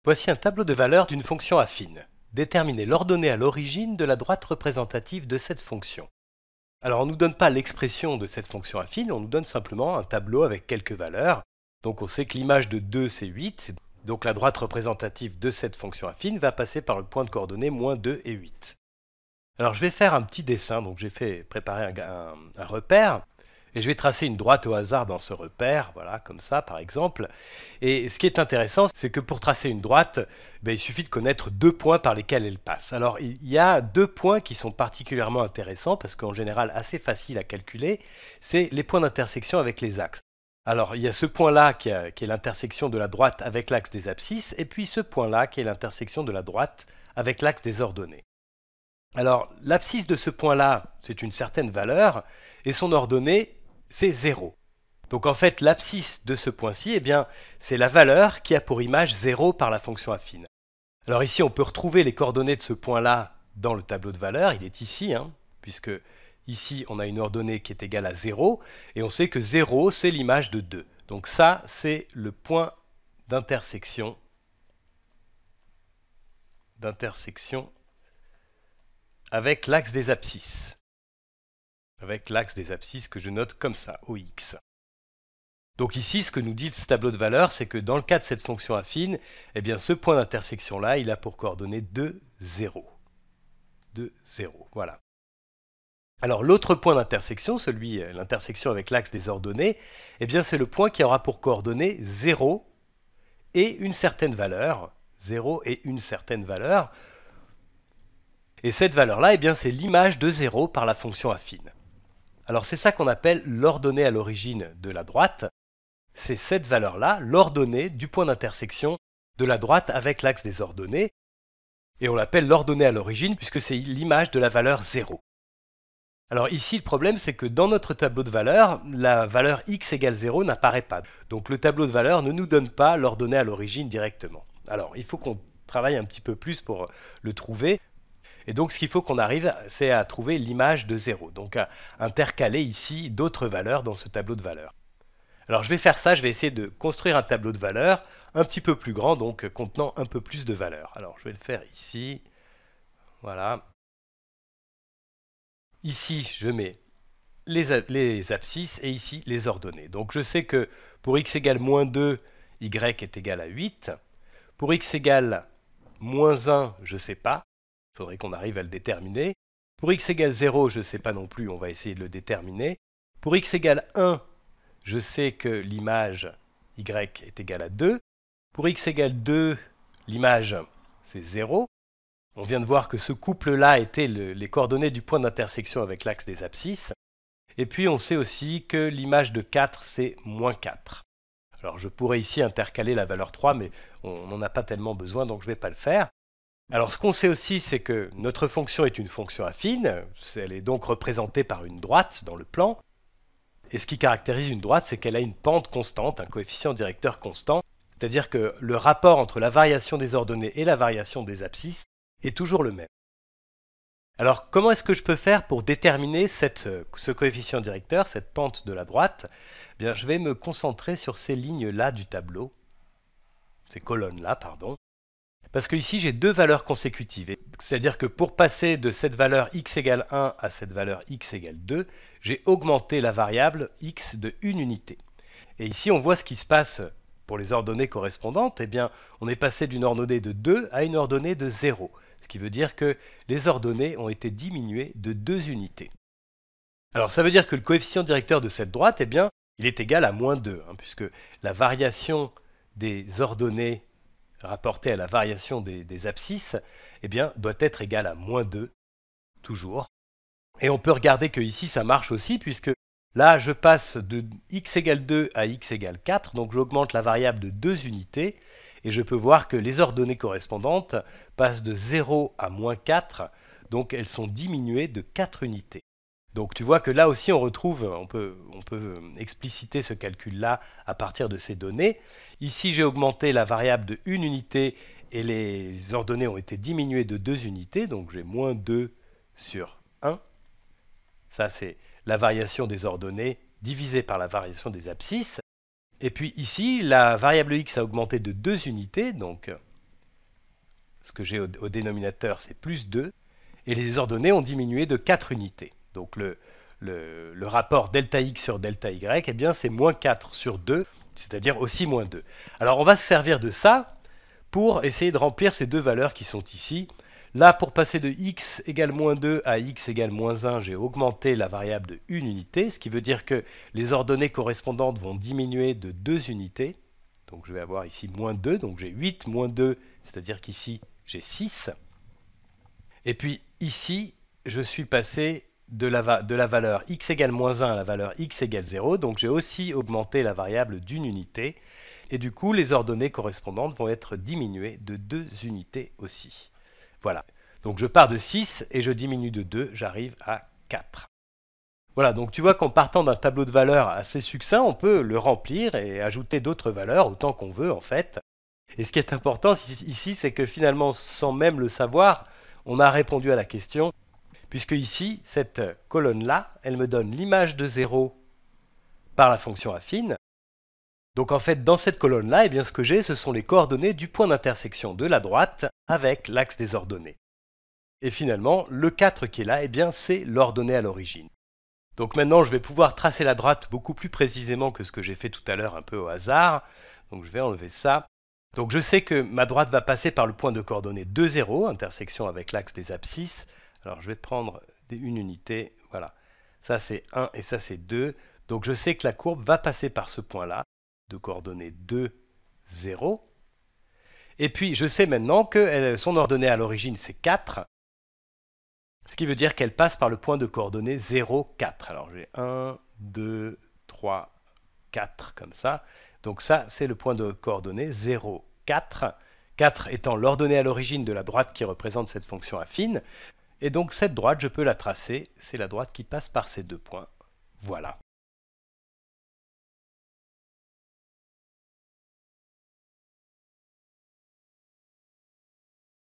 Voici un tableau de valeurs d'une fonction affine. Déterminez l'ordonnée à l'origine de la droite représentative de cette fonction. Alors on ne nous donne pas l'expression de cette fonction affine, on nous donne simplement un tableau avec quelques valeurs. Donc on sait que l'image de 2 c'est 8, donc la droite représentative de cette fonction affine va passer par le point de coordonnées moins 2 et 8. Alors je vais faire un petit dessin, donc j'ai fait préparer un repère. Et je vais tracer une droite au hasard dans ce repère, voilà, comme ça par exemple. Et ce qui est intéressant, c'est que pour tracer une droite, il suffit de connaître deux points par lesquels elle passe. Alors il y a deux points qui sont particulièrement intéressants, parce qu'en général assez faciles à calculer, c'est les points d'intersection avec les axes. Alors il y a ce point-là qui est l'intersection de la droite avec l'axe des abscisses, et puis ce point-là qui est l'intersection de la droite avec l'axe des ordonnées. Alors l'abscisse de ce point-là, c'est une certaine valeur, et son ordonnée, c'est 0. Donc en fait, l'abscisse de ce point-ci, c'est la valeur qui a pour image 0 par la fonction affine. Alors ici, on peut retrouver les coordonnées de ce point-là dans le tableau de valeurs. Il est ici, puisque ici, on a une ordonnée qui est égale à 0, et on sait que 0, c'est l'image de 2. Donc ça, c'est le point d'intersection avec l'axe des abscisses. Avec l'axe des abscisses que je note comme ça, OX. Donc ici, ce que nous dit ce tableau de valeurs, c'est que dans le cas de cette fonction affine, ce point d'intersection-là, il a pour coordonnées 2, 0. 2, 0, voilà. Alors l'autre point d'intersection, l'intersection avec l'axe des ordonnées, c'est le point qui aura pour coordonnées 0 et une certaine valeur. 0 et une certaine valeur. Et cette valeur-là, c'est l'image de 0 par la fonction affine. Alors c'est ça qu'on appelle l'ordonnée à l'origine de la droite. C'est cette valeur-là, l'ordonnée du point d'intersection de la droite avec l'axe des ordonnées. Et on l'appelle l'ordonnée à l'origine puisque c'est l'image de la valeur 0. Alors ici, le problème, c'est que dans notre tableau de valeurs, la valeur x égale 0 n'apparaît pas. Donc le tableau de valeurs ne nous donne pas l'ordonnée à l'origine directement. Alors il faut qu'on travaille un petit peu plus pour le trouver. Et donc ce qu'il faut qu'on arrive, c'est à trouver l'image de 0, donc à intercaler ici d'autres valeurs dans ce tableau de valeurs. Alors je vais faire ça, je vais essayer de construire un tableau de valeurs un petit peu plus grand, donc contenant un peu plus de valeurs. Alors je vais le faire ici, voilà. Ici je mets les abscisses et ici les ordonnées. Donc je sais que pour x égale moins 2, y est égal à 8. Pour x égale moins 1, je ne sais pas. Il faudrait qu'on arrive à le déterminer. Pour x égale 0, je ne sais pas non plus, on va essayer de le déterminer. Pour x égale 1, je sais que l'image y est égale à 2. Pour x égale 2, l'image c'est 0. On vient de voir que ce couple-là était les coordonnées du point d'intersection avec l'axe des abscisses. Et puis on sait aussi que l'image de 4, c'est moins 4. Alors je pourrais ici intercaler la valeur 3, mais on n'en a pas tellement besoin, donc je ne vais pas le faire. Alors ce qu'on sait aussi, c'est que notre fonction est une fonction affine, elle est donc représentée par une droite dans le plan, et ce qui caractérise une droite, c'est qu'elle a une pente constante, un coefficient directeur constant, c'est-à-dire que le rapport entre la variation des ordonnées et la variation des abscisses est toujours le même. Alors comment est-ce que je peux faire pour déterminer ce coefficient directeur, cette pente de la droite? Je vais me concentrer sur ces lignes-là du tableau, ces colonnes-là, pardon. Parce que ici j'ai deux valeurs consécutives, c'est-à-dire que pour passer de cette valeur x égale 1 à cette valeur x égale 2, j'ai augmenté la variable x de une unité. Et ici on voit ce qui se passe pour les ordonnées correspondantes, on est passé d'une ordonnée de 2 à une ordonnée de 0, ce qui veut dire que les ordonnées ont été diminuées de 2 unités. Alors ça veut dire que le coefficient directeur de cette droite, il est égal à moins 2, puisque la variation des ordonnées rapporté à la variation des abscisses, doit être égal à moins 2, toujours. Et on peut regarder que ici ça marche aussi, puisque là je passe de x égale 2 à x égale 4, donc j'augmente la variable de 2 unités, et je peux voir que les ordonnées correspondantes passent de 0 à moins 4, donc elles sont diminuées de 4 unités. Donc tu vois que là aussi on peut expliciter ce calcul-là à partir de ces données. Ici j'ai augmenté la variable de 1 unité et les ordonnées ont été diminuées de 2 unités, donc j'ai moins 2 sur 1. Ça c'est la variation des ordonnées divisée par la variation des abscisses. Et puis ici la variable x a augmenté de 2 unités, donc ce que j'ai au dénominateur, c'est plus 2, et les ordonnées ont diminué de 4 unités. Donc le rapport delta x sur delta y, eh bien c'est moins 4 sur 2, c'est-à-dire aussi moins 2. Alors on va se servir de ça pour essayer de remplir ces deux valeurs qui sont ici. Là, pour passer de x égale moins 2 à x égale moins 1, j'ai augmenté la variable de 1 unité, ce qui veut dire que les ordonnées correspondantes vont diminuer de 2 unités. Donc je vais avoir ici moins 2, donc j'ai 8 moins 2, c'est-à-dire qu'ici j'ai 6. Et puis ici, je suis passé de la valeur x égale moins 1 à la valeur x égale 0, donc j'ai aussi augmenté la variable d'une unité, et du coup les ordonnées correspondantes vont être diminuées de 2 unités aussi. Voilà, donc je pars de 6 et je diminue de 2, j'arrive à 4. Voilà, donc tu vois qu'en partant d'un tableau de valeurs assez succinct, on peut le remplir et ajouter d'autres valeurs autant qu'on veut en fait. Et ce qui est important ici, c'est que finalement, sans même le savoir, on a répondu à la question, puisque ici, cette colonne-là, elle me donne l'image de 0 par la fonction affine. Donc en fait, dans cette colonne-là, eh bien, ce que j'ai, ce sont les coordonnées du point d'intersection de la droite avec l'axe des ordonnées. Et finalement, le 4 qui est là, eh bien, c'est l'ordonnée à l'origine. Donc maintenant, je vais pouvoir tracer la droite beaucoup plus précisément que ce que j'ai fait tout à l'heure un peu au hasard. Donc je vais enlever ça. Donc je sais que ma droite va passer par le point de coordonnées 2, 0, intersection avec l'axe des abscisses. Alors je vais prendre une unité, voilà. Ça c'est 1 et ça c'est 2. Donc je sais que la courbe va passer par ce point-là, de coordonnées 2, 0. Et puis je sais maintenant que son ordonnée à l'origine c'est 4. Ce qui veut dire qu'elle passe par le point de coordonnées 0, 4. Alors j'ai 1, 2, 3, 4 comme ça. Donc ça, c'est le point de coordonnées 0, 4. 4 étant l'ordonnée à l'origine de la droite qui représente cette fonction affine. Et donc cette droite, je peux la tracer. C'est la droite qui passe par ces deux points. Voilà.